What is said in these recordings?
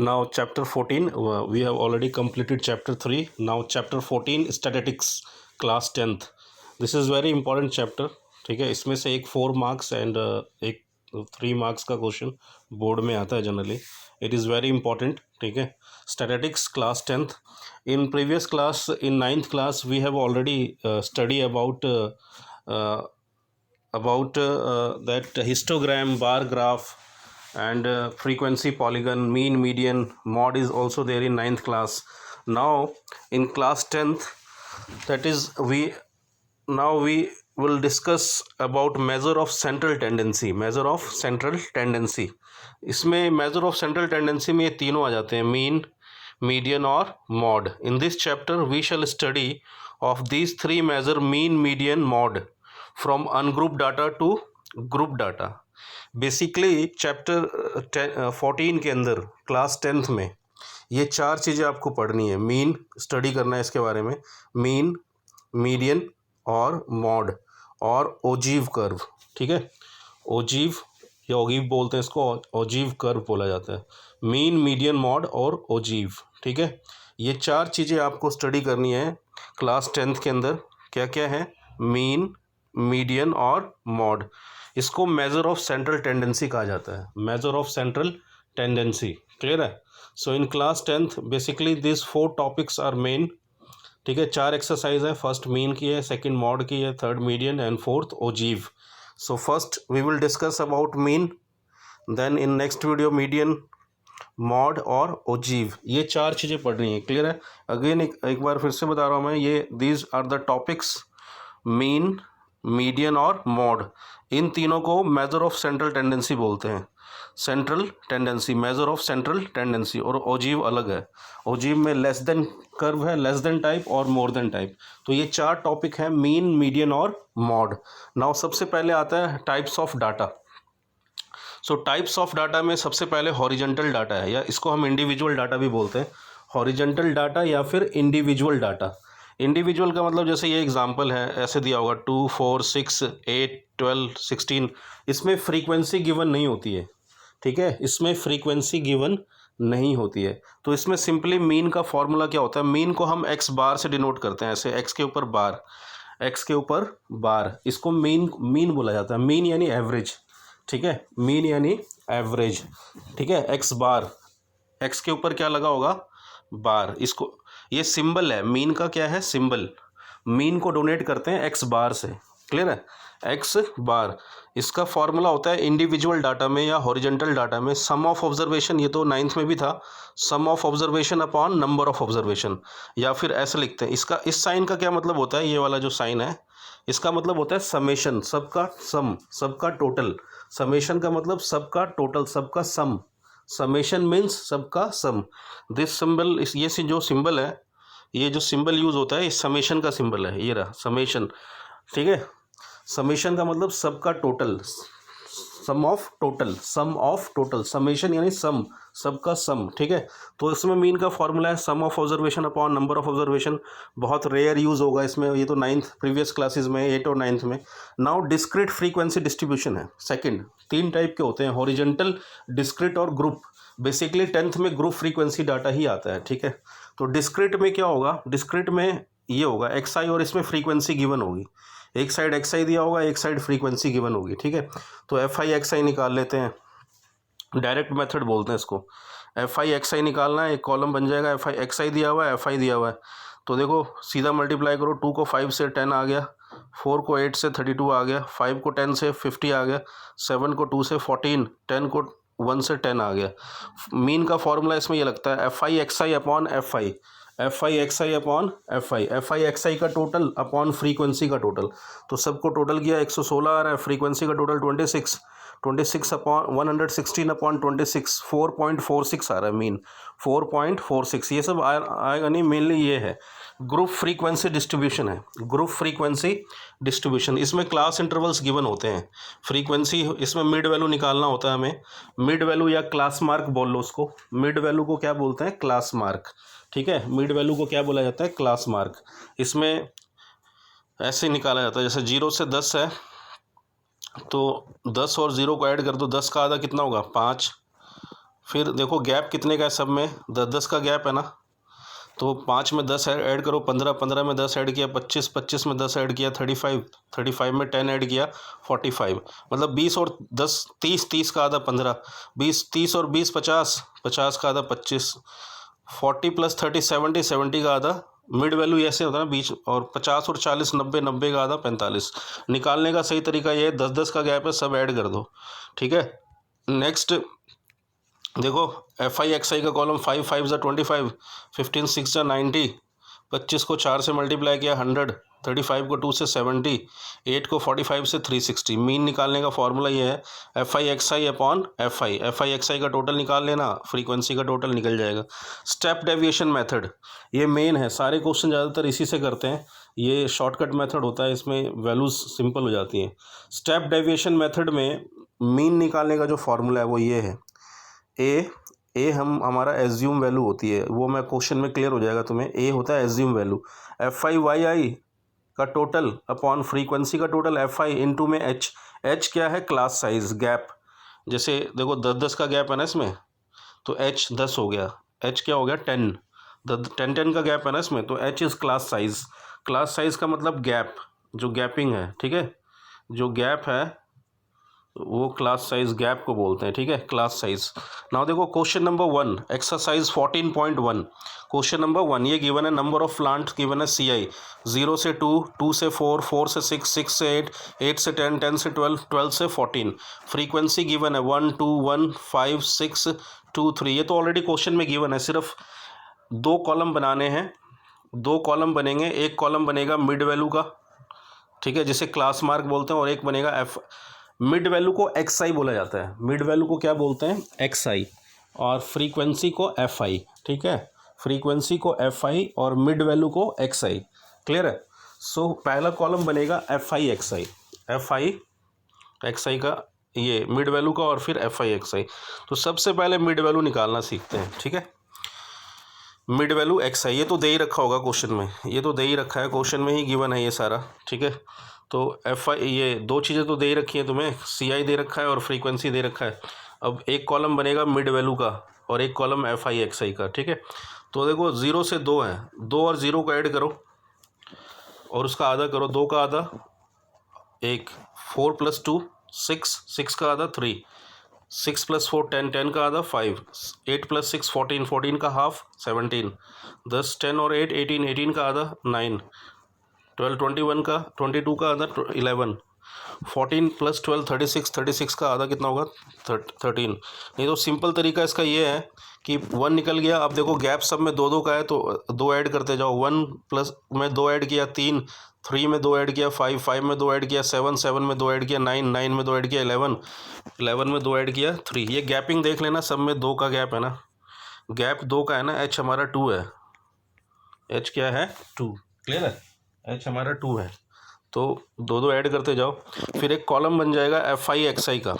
Now chapter 14, we have already completed chapter 3. Now chapter 14, statistics, class 10th. This is very important chapter. ठीक है, इसमें से एक 4 marks and एक 3 marks का क्वेश्चन बोर्ड में आता है generally. It is very important. ठीक है, statistics class 10th. In previous class, in 9th class, we have already study about that histogram, bar graph, and frequency, polygon, mean, median, mod is also there in 9th class. Now in class 10th, that is we will discuss about measure of central tendency. measure of central tendency, इसमें measure of central tendency में ये तीनों आ जाते हैं, mean, median और mod. In this chapter we shall study of these three measure, mean, median, mod, from ungrouped data to group data. Basically chapter 14 के अंदर class 10th में ये 4 चीज़ें आपको पढ़नी है. मीन स्टडी करना है इसके बारे में, मीन, मीडियन और मॉड और ओजीव कर्व. ठीक है, ओजीव या ओगीव बोलते हैं इसको, ओजीव कर्व बोला जाता है. मीन, मीडियन, मॉड और ओजीव. ठीक है, ये 4 चीज़ें आपको स्टडी करनी है क्लास 10th के अंदर. क्या क्या है? मीन, मीडियन और मॉड. इसको मेजर ऑफ सेंट्रल टेंडेंसी कहा जाता है, measure of central tendency. Clear है? So in class 10th basically this 4 topics are main. ठीक है, 4 एक्सरसाइज है. फर्स्ट मीन की है, सेकंड मॉड की है, third median and fourth ogive. So first we will discuss about mean, then in next video median, mode और ogive. ये 4 चीज़ें पढ़नी है. क्लियर है? अगेन एक बार फिर से बता रहा हूँ मैं, ये these are the topics, mean, median और मॉड. इन तीनों को मेजर ऑफ सेंट्रल टेंडेंसी बोलते हैं. Central tendency, measure of central tendency. और ओजीव अलग है. ओजीव में लेस देन कर्व है, लेस देन टाइप और मोर देन टाइप. तो ये 4 टॉपिक हैं, मीन, मीडियन और मॉड. नाउ सबसे पहले आता है types of data. So types of data में सबसे पहले हॉरिजेंटल डाटा है, या इसको हम इंडिविजुअल डाटा भी बोलते हैं. हॉरिजेंटल डाटा या फिर इंडिविजुअल डाटा. इंडिविजुअल का मतलब जैसे ये एग्जांपल है, ऐसे दिया होगा 2, 4, 6, 8, 12, 16. इसमें फ्रीक्वेंसी गिवन नहीं होती है. ठीक है, इसमें फ्रीक्वेंसी गिवन नहीं होती है. तो इसमें सिंपली मीन का फॉर्मूला क्या होता है? मीन को हम एक्स बार से डिनोट करते हैं, ऐसे एक्स के ऊपर बार, एक्स के ऊपर बार. इसको मीन बोला जाता है. मीन यानी एवरेज. ठीक है, मीन यानी एवरेज. ठीक है, एक्स बार, एक्स के ऊपर क्या लगा होगा? बार. इसको, ये सिंबल है मीन का. क्या है? सिंबल. मीन को डोनेट करते हैं एक्स बार से. क्लियर है? एक्स बार. इसका फॉर्मूला होता है इंडिविजुअल डाटा में या हॉरिजेंटल डाटा में सम ऑफ ऑब्जर्वेशन. ये तो 9th में भी था, sum of observation upon number of observation. या फिर ऐसे लिखते हैं इसका, इस साइन का क्या मतलब होता है? ये वाला जो साइन है, इसका मतलब होता है समेशन, सबका सम, सबका टोटल. समेशन का मतलब सबका टोटल, सबका सम. समेशन मीन्स सबका सम. दिस सिंबल, ये जो सिंबल है, ये जो सिंबल यूज होता है, ये समेशन का सिंबल है. ये रहा समेशन. ठीक है, समेशन का मतलब सबका total, sum of total, sum of total. Summation यानी सम, सबका सम. ठीक है, तो इसमें मीन का फॉर्मूला है sum of observation upon number of observation. बहुत रेयर यूज़ होगा इसमें, ये तो 9th प्रीवियस क्लासेस में, 8 और 9th में. नाउ डिस्क्रीट फ्रीक्वेंसी डिस्ट्रीब्यूशन है सेकंड. 3 टाइप के होते हैं, हॉरिजेंटल, डिस्क्रीट और ग्रुप. बेसिकली 10th में ग्रुप फ्रीक्वेंसी डाटा ही आता है. ठीक है, तो डिस्क्रीट में क्या होगा? डिस्क्रीट में ये होगा एक्स आई और इसमें फ्रीक्वेंसी गिवन होगी. एक साइड एक्स आई दिया होगा, एक साइड फ्रीक्वेंसी गिवन होगी. ठीक है, तो एफ आई एक्स आई निकाल लेते हैं. डायरेक्ट मेथड बोलते हैं इसको. एफ आई एक्स आई निकालना है, एक कॉलम बन जाएगा. एफ आई एक्स आई दिया हुआ है, एफ आई दिया हुआ है. तो देखो सीधा मल्टीप्लाई करो. 2 को 5 से 10 आ गया, 4 को 8 से 32 आ गया, 5 को 10 से 50 आ गया, 7 को 2 से 14, 10 को 1 से 10 आ गया. मीन का फॉर्मूला इसमें ये लगता है F i x i upon F i, f i x i upon F i, f i x i का टोटल अपॉन फ्रीक्वेंसी का टोटल. तो सबको टोटल किया 116 आ रहा है, फ्रीक्वेंसी का टोटल 26 अपॉन 116 अपॉन 26, 4.46 आ रहा है मीन, 4.46. ये सब आएगा नहीं, मेनली ये है ग्रुप फ्रीक्वेंसी डिस्ट्रीब्यूशन है. ग्रुप फ्रीक्वेंसी डिस्ट्रीब्यूशन, इसमें क्लास इंटरवल्स गिवन होते हैं. फ्रीक्वेंसी, इसमें मिड वैल्यू निकालना होता है हमें. मिड वैल्यू या क्लास मार्क बोल लो उसको. मिड वैल्यू को क्या बोलते हैं? Class mark. ठीक है, मिड वैल्यू को क्या बोला जाता है? Class mark. इसमें ऐसे निकाला जाता है, जैसे 0 से 10 है, तो 10 और 0 को ऐड कर दो, 10 का आधा कितना होगा? 5. फिर देखो गैप कितने का है सब में, 10-10 का गैप है ना, तो 5 में 10 ऐड करो, 15 में 10 ऐड किया 25 में 10 ऐड किया 35 में 10 ऐड किया 45, मतलब 20 और 10 30 का आधा 15, 20 30 और 20 50 का आधा 25, 40 + 30 70 का आधा, मिड वैल्यू ऐसे होता है ना बीच, और 50 और 40 90 का आधा 45। निकालने का सही तरीका ये है, 10-10 का गैप है, सब ऐड कर दो, ठीक है। नेक्स्ट देखो FI/XI का कॉलम 5 5 ज़ा 25, 15 6 ज़ा 90, 25 को 4 से मल्टीप्लाई किया 100, 35 को 2 से 70, 8 को 45 से 360। मीन निकालने का फॉर्मूला ये है FI/XI अपॉन FI, FI/XI का टोटल निकाल लेना, फ्रीक्वेंसी का टोटल निकल जाएगा। स्टेप डेविएशन मेथड ये मेन है, सारे क्वेश्चन ज़्यादातर इसी से करते हैं, ये शॉर्टकट मेथड होता है, इसमें वैल्यूज़ सिंपल हो जाती हैं। स्टेप डेविएशन मेथड में मीन निकालने का जो फॉर्मूला है वो ये है, ए हमारा एज्यूम वैल्यू होती है, वो मैं क्वेश्चन में क्लियर हो जाएगा तुम्हें। ए होता है एज्यूम वैल्यू, FI/YI का टोटल अपॉन फ्रीक्वेंसी का टोटल FI इंटू में H क्या है, क्लास साइज गैप। जैसे देखो 10-10 का गैप है ना इसमें, तो H 10 हो गया, H क्या हो गया 10, 10 का गैप है ना इसमें, तो H is class size. Class size का मतलब गैप, जो गैपिंग है, ठीक है, जो गैप है वो क्लास साइज गैप को बोलते हैं, ठीक है, क्लास साइज। नाउ देखो question number 1 exercise 14.1, question number 1 ये गिवन है, नंबर ऑफ प्लांट गिवन है CI 0 से 2, 2 से 4, 4 से 6, 6 से 8, 8 से 10, 10 से 12, 12 से 14। फ्रीक्वेंसी गिवन है 1 2 1 5 6 2 3, ये तो ऑलरेडी क्वेश्चन में गिवन है, सिर्फ 2 कॉलम बनाने हैं, 2 कॉलम बनेंगे, एक कॉलम बनेगा मिड वैल्यू का, ठीक है, जिसे क्लास मार्क बोलते हैं, और एक बनेगा मिड वैल्यू को XI बोला जाता है, मिड वैल्यू को क्या बोलते हैं XI, और फ्रीक्वेंसी को FI, ठीक है, फ्रीक्वेंसी को FI और मिड वैल्यू को XI, क्लियर है। सो पहला कॉलम बनेगा FI/XI, FI/XI का ये मिड वैल्यू का, और फिर FI/XI। तो सबसे पहले मिड वैल्यू निकालना सीखते हैं, ठीक है, मिड वैल्यू XI, ये तो दे ही रखा होगा क्वेश्चन में, ये तो दे ही रखा है, क्वेश्चन में ही गिवन है ये सारा, ठीक है। तो FI ये 2 चीज़ें तो दे ही रखी हैं तुम्हें, CI दे रखा है और फ्रीक्वेंसी दे रखा है। अब एक कॉलम बनेगा मिड वैल्यू का और एक कॉलम FI/XI का, ठीक है। तो देखो 0 से 2 है, 2 और 0 को ऐड करो और उसका आधा करो, 2 का आधा 1, 4 + 2 6, 6 का आधा 3, 6 + 4 10, 10 का आधा 5, 8 + 6 14, 14 का हाफ 17, 10 10 और 8 18, 18 का आधा 9, 12 21 का 22 का आधा 11, 14 + 12 36, 36 का आधा कितना होगा 13। नहीं तो सिंपल तरीका इसका ये है कि 1 निकल गया, अब देखो गैप सब में 2-2 का है तो 2 ऐड करते जाओ, 1 प्लस में 2 ऐड किया 3, 3 में 2 ऐड किया 5, 5 में 2 ऐड किया 7, 7 में 2 ऐड किया 9, 9 में 2 ऐड किया 11, 11 में 2 ऐड किया 3। ये गैपिंग देख लेना, सब में 2 का गैप है ना, गैप 2 का है ना, H हमारा 2 है, H क्या है 2, क्लियर है, H हमारा 2 है, तो 2-2 ऐड करते जाओ। फिर एक कॉलम बन जाएगा FI/XI का,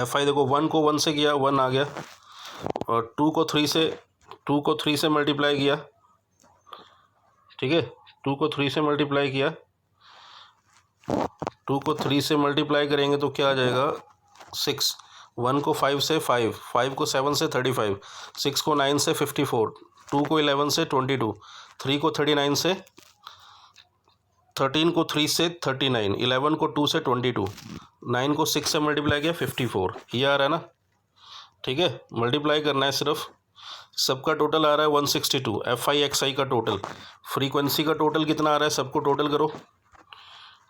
FI देखो 1 को 1 से किया 1 आ गया, और 2 को 3 से मल्टीप्लाई किया, ठीक है, 2 को 3 से मल्टीप्लाई किया, 2 को 3 से मल्टीप्लाई करेंगे तो क्या आ जाएगा 6, 1 को 5 से 5, 5 को 7 से 35, 6 को 9 से 54, 2 को 11 से 22, 3 को 39 से 13 को 3 से 39, 11 को 2 से 22, 9 को 6 से मल्टीप्लाई किया 54, ये आ रहा है ना, ठीक है, मल्टीप्लाई करना है सिर्फ, सबका टोटल आ रहा है 162, FI/XI का टोटल। फ्रीक्वेंसी का टोटल कितना आ रहा है, सबको टोटल करो,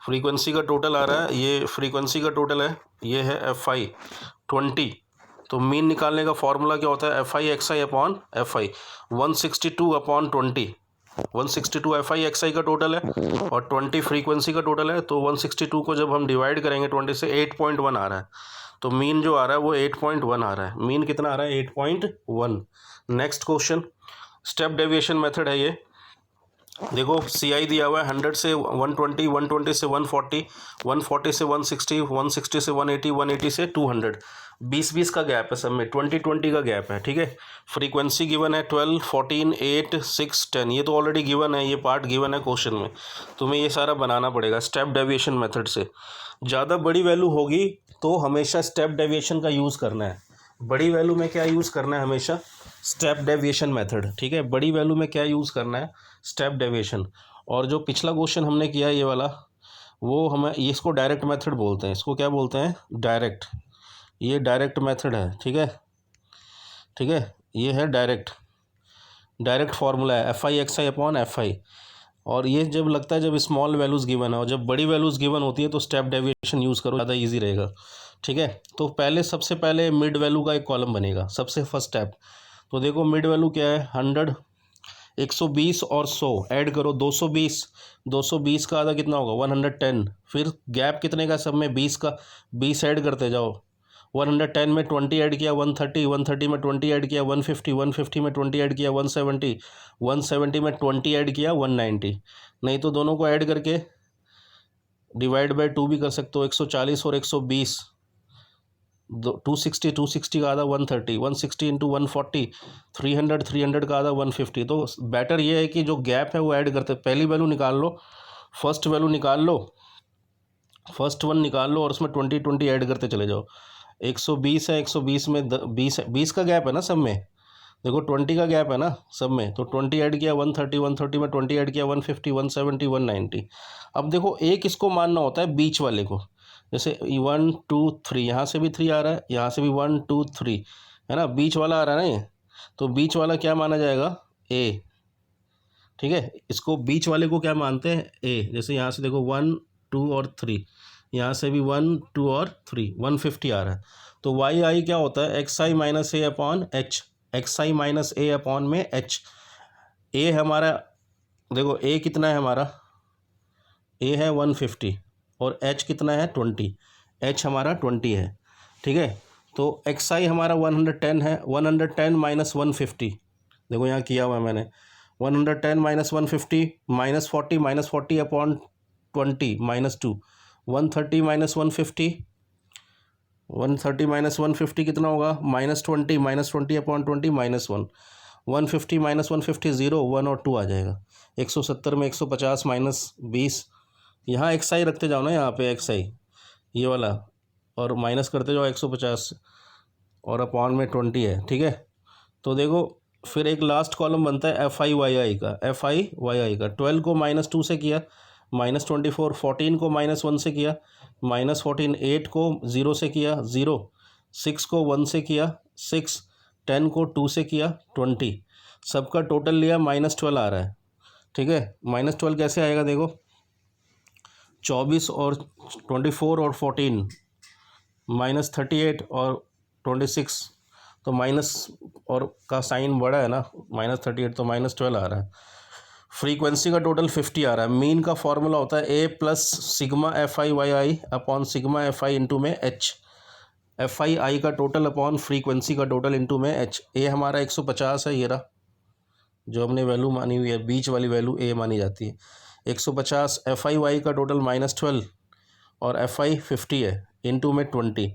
फ्रीक्वेंसी का टोटल आ रहा है, ये फ्रीक्वेंसी का टोटल है, ये है FI 20। तो मीन निकालने का फॉर्मूला क्या होता है, FI/XI upon FI, 162 upon 20, 162 FI/XI का टोटल है और 20 फ्रीक्वेंसी का टोटल है, तो 162 को जब हम डिवाइड करेंगे 20 से 8.1 आ रहा है, तो मीन जो आ रहा है वो 8.1 आ रहा है, मीन कितना आ रहा है 8.1। Next question step deviation method है ये, देखो CI दिया हुआ है 100 से 120, 120 से 140, 140 से 160, 160 से 180, 180 से 200, 20-20 का गैप है, सब में 20-20 का गैप है, ठीक है। फ्रीक्वेंसी गिवन है 12, 14, 8, 6, 10, ये तो ऑलरेडी गिवन है, ये पार्ट गिवन है क्वेश्चन में, तुम्हें ये सारा बनाना पड़ेगा स्टेप डेविएशन मेथड से। ज़्यादा बड़ी वैल्यू होगी तो हमेशा स्टेप डेविएशन का यूज़ करना है, बड़ी वैल्यू में क्या यूज़ करना है हमेशा, स्टेप डेविएशन मेथड, ठीक है। बड़ी वैल्यू में क्या यूज़ करना है, स्टेप डेविएशन। और जो पिछला क्वेश्चन हमने किया ये वाला, वो हमें इसको डायरेक्ट मेथड बोलते हैं, इसको क्या बोलते हैं, डायरेक्ट। ये डायरेक्ट मेथड है, ठीक है, ठीक है, ये है डायरेक्ट फार्मूला है F i x i upon F I. और ये जब लगता है जब स्मॉल वैल्यूज़ गिवन है, और जब बड़ी वैल्यूज़ गिवन होती है तो स्टेप डेविएशन यूज़ करो, ज़्यादा इजी रहेगा, ठीक है। तो पहले सबसे पहले मिड वैल्यू का एक कॉलम बनेगा, सबसे फर्स्ट स्टेप। तो देखो मिड वैल्यू क्या है, 100, 120 और 100 ऐड करो, 220, 220 का आधा कितना होगा, 110। फिर गैप कितने का सब में, 20 का, 20 ऐड करते जाओ। 110 में 20 ऐड किया 130, 130 में 20 ऐड किया 150, 150 में 20 ऐड किया 170, 170 में 20 ऐड किया 190। नहीं तो दोनों को ऐड करके डिवाइड बाय 2 भी कर सकते हो, 140 और 120, 260, 260 का आधा 130, 160 इंटू 140, 300, 300 का आधा 150। तो बेटर ये है कि जो गैप है वो ऐड करते, पहली वैल्यू निकाल लो, फर्स्ट वैल्यू निकाल लो, फर्स्ट वन निकाल लो और उसमें 20 20 ऐड करते चले जाओ। 120 है, 120 में 20 का गैप है ना सब में, देखो 20 का गैप है ना सब में, तो 20 ऐड किया 130, 130 में 20 ऐड किया 150, 170, 190। अब देखो एक इसको मानना होता है बीच वाले को, जैसे 1 2 3, यहाँ से भी 3 आ रहा है, यहाँ से भी 1 2 3 है ना, बीच वाला आ रहा है ना ये, तो बीच वाला क्या माना जाएगा, ए, ठीक है। इसको बीच वाले को क्या मानते हैं, ए। जैसे यहाँ से देखो 1 2 और 3, यहाँ से भी 1 2 और 3, 150 आ रहा है। तो वाई आई क्या होता है, एक्स आई माइनस ए अपॉन एच, एक्स आई माइनस ए अपॉन में एच। ए हमारा देखो ए कितना है हमारा, ए है 150 और एच कितना है 20, एच हमारा 20 है, ठीक है। तो एक्स आई हमारा 110 है, 110 माइनस 150, देखो यहाँ किया हुआ है मैंने, 110 minus 150 minus 40 upon 20 minus 2, 130 minus 150, 130 minus 150 कितना होगा, -20, -20 अपॉन 20 -1, 150 माइनस 150 0, 1 और 2 आ जाएगा। 170 में 150 माइनस 20, यहाँ एक्स आई रखते जाओ ना, यहाँ पे एक्स आई ये वाला, और माइनस करते जाओ 150 और अपॉन में 20 है, ठीक है। तो देखो फिर एक लास्ट कॉलम बनता है एफ आई वाई आई का, एफ आई वाई आई का। 12 को -2 से किया, -24, 14 को -1 से किया, -14, 8 को 0 से किया 0, 6 को 1 से किया 6, 10 को 2 से किया 20, सबका टोटल लिया -12 आ रहा है, ठीक है। -12 कैसे आएगा, देखो 24 और 24 और 14, -38 और 26, तो माइनस और का साइन बड़ा है ना, -38 तो -12 आ रहा है। फ्रीक्वेंसी का टोटल 50 आ रहा है। मीन का फॉर्मूला होता है a plus sigma f I Y I upon sigma f I into में एच, एफ आई आई का टोटल अपॉन फ्रीक्वेंसी का टोटल इंटू में एच। ए हमारा 150 है, ये रहा जो हमने वैल्यू मानी हुई है, बीच वाली वैल्यू ए मानी जाती है 150। एफ आई वाई का टोटल -12 और एफ आई 50 है, इंटू में 20,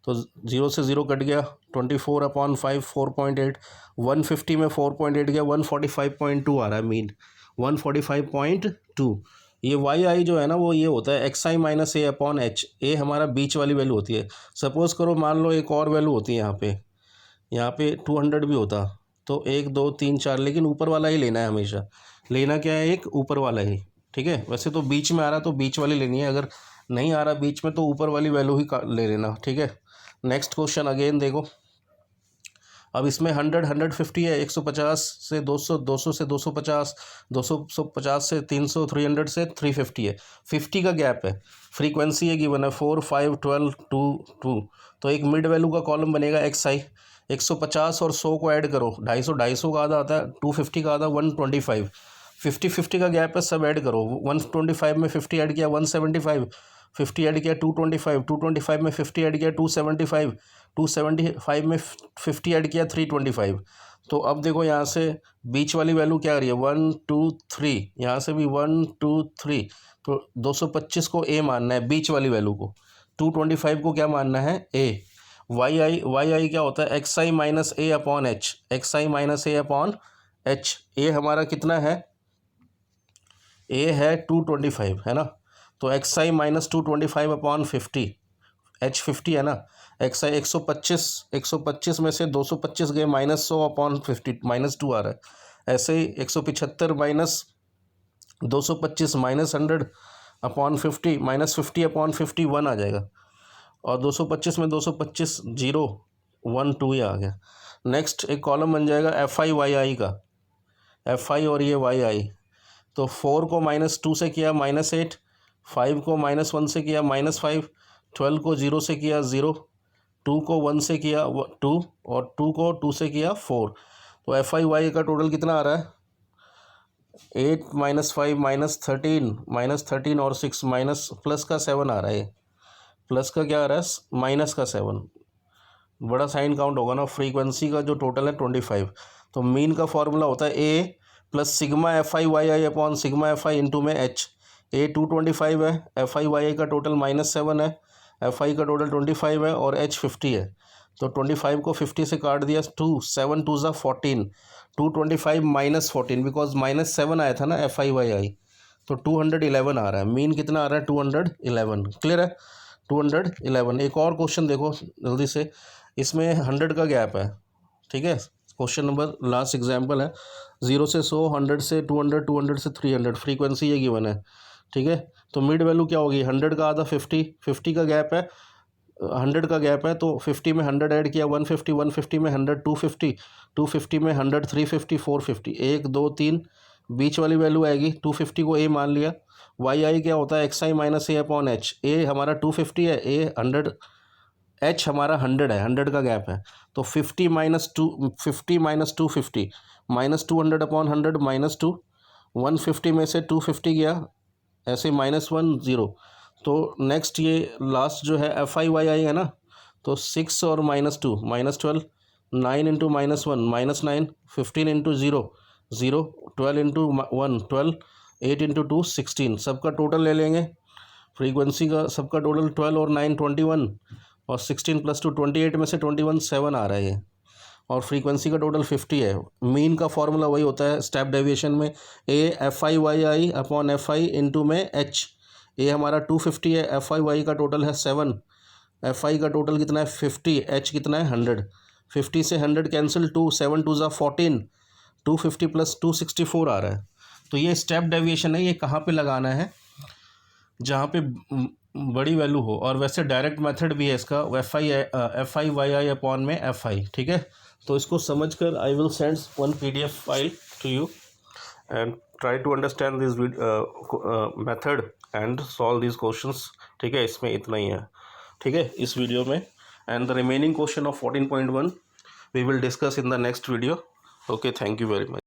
तो 0 से 0 कट गया, 24 अपॉन 5 4.8, 150 में 4.8 गया, 145.2 आ रहा है मीन, 145.2। ये वाई आई जो है ना वो ये होता है एक्स आई माइनस ए अपॉन एच, ए हमारा बीच वाली वैल्यू होती है। सपोज़ करो मान लो एक और वैल्यू होती है यहाँ पे 200 भी होता, तो 1 2 3 4, लेकिन ऊपर वाला ही लेना है हमेशा, लेना क्या है, एक ऊपर वाला ही, ठीक है। वैसे तो बीच में आ रहा तो बीच वाली लेनी है, अगर नहीं आ रहा बीच में तो ऊपर वाली वैल्यू ही ले लेना, ठीक है। नेक्स्ट क्वेश्चन अगेन देखो, अब इसमें 100 150 है, 150 से 200, 200 से 250, 250 से 300, 300 से 350 है, 50 का गैप है। फ्रीक्वेंसी है गिवन है 4 5 12 2 2, तो एक मिड वैल्यू का कॉलम बनेगा एक्स आई। 150 और 100 को ऐड करो, 250, 250 का आधा आता है 250 का आधा 125, 50 50 का गैप है, सब ऐड करो। 125 में 50 ऐड किया 175, 50 ऐड किया 225, 225 में 50 ऐड किया 275, 275 में 50 ऐड किया 325। तो अब देखो यहाँ से बीच वाली वैल्यू क्या आ रही है, 1 2 3, यहाँ से भी 1 2 3, तो 225 को ए मानना है बीच वाली वैल्यू को, 225 को क्या मानना है, ए। वाई आई क्या होता है, एक्स आई माइनस ए अपॉन एच, एक्स आई माइनस ए अपॉन एच। ए हमारा कितना है, ए है 225 है ना, तो एक्स आई माइनस 225 अपॉन 50, एच 50 है ना, एक्स आई 125 में से 225 गए -100 अपॉन 50 -2 आ रहा है। ऐसे ही 175 माइनस 225 -100 अपॉन 50 -50 अपॉन 51 आ जाएगा। और 225 में 225 0 1 2 ये आ गया। नेक्स्ट एक कॉलम बन जाएगा एफ आई वाई आई का, एफ आई और ये वाई आई। तो 4 को -2 से किया -8, 5 को -1 से किया -5, 12 को 0 से किया 0, 2 को 1 से किया 2 और 2 को 2 से किया 4। तो एफ आई वाई का टोटल कितना आ रहा है? 8 -5 -13 और 6 माइनस प्लस का 7 आ रहा है। प्लस का क्या आ रहा है? माइनस का 7। बड़ा साइन काउंट होगा ना। फ्रीक्वेंसी का जो टोटल है 25। तो मीन का फॉर्मूला होता है a plus sigma f I Y I upon sigma f I into में एच। ए 225 है, एफ आई वाई आई का टोटल -7 है, एफ आई का टोटल 25 है और एच 50 है। तो 25 को 50 से काट दिया 2, 7 2 ज़ा 14, 225 -14 बिकॉज -7 आया था ना एफ आई वाई आई। तो 211 आ रहा है। मीन कितना आ रहा है? 211। क्लियर है? 211। एक और क्वेश्चन देखो जल्दी से, इसमें 100 का गैप है। ठीक है, क्वेश्चन नंबर लास्ट एग्जाम्पल है। 0 से 100, 100 से 200, 200 से 300, फ्रीक्वेंसी ये गिवन है। ठीक है, तो मिड वैल्यू क्या होगी? 100 का आधा 50, 50 का गैप है, 100 का गैप है तो 50 में 100 ऐड किया 150, 150 में 100 250, 250 में 100 350, 450, 1 2 3 बीच वाली वैल्यू आएगी। 250 को ए मान लिया। वाई आई क्या होता है? एक्स आई माइनस ए अपॉन एच। ए हमारा 250 है, ए 100, एच हमारा 100 है, 100 का गैप है। तो 50 माइनस 250 -200 अपॉन 100 -2, 150 में से 250 गया, ऐसे -1 0। तो नेक्स्ट ये लास्ट जो है एफ आई वाई आई है ना, तो 6 और -2 -12, 9 इंटू -1 -9, 15 इंटू 0 0, 12 इंटू 1 12, 8 इंटू 2 16। सबका टोटल ले लेंगे। फ्रीक्वेंसी का सबका टोटल 12 और 9 21 और 16 + 2 28 में से 21 7 आ रहा है ये। और फ्रीक्वेंसी का टोटल 50 है। मीन का फॉर्मूला वही होता है स्टेप डेविएशन में, A F I Y I upon F I into में एच। ए हमारा 250 है, एफ आई वाई का टोटल है 7, एफ आई का टोटल कितना है 50, एच कितना है 100। 50 से 100 कैंसिल, 2 7 2 ज़ा 14, 250 + 264 आ रहा है। तो ये स्टेप डेविएशन है, ये कहाँ पे लगाना है? जहाँ पे बड़ी वैल्यू हो। और वैसे डायरेक्ट मेथड भी है इसका, एफ आई वाई आई अपॉन में एफ आई। ठीक है, तो इसको समझकर I will send one PDF file to you and try to understand this method and solve this questions. ठीक है, इसमें इतना ही है। ठीक है, इस वीडियो में। And the remaining question of 14.1 we will discuss in the next video. Okay, thank you very much.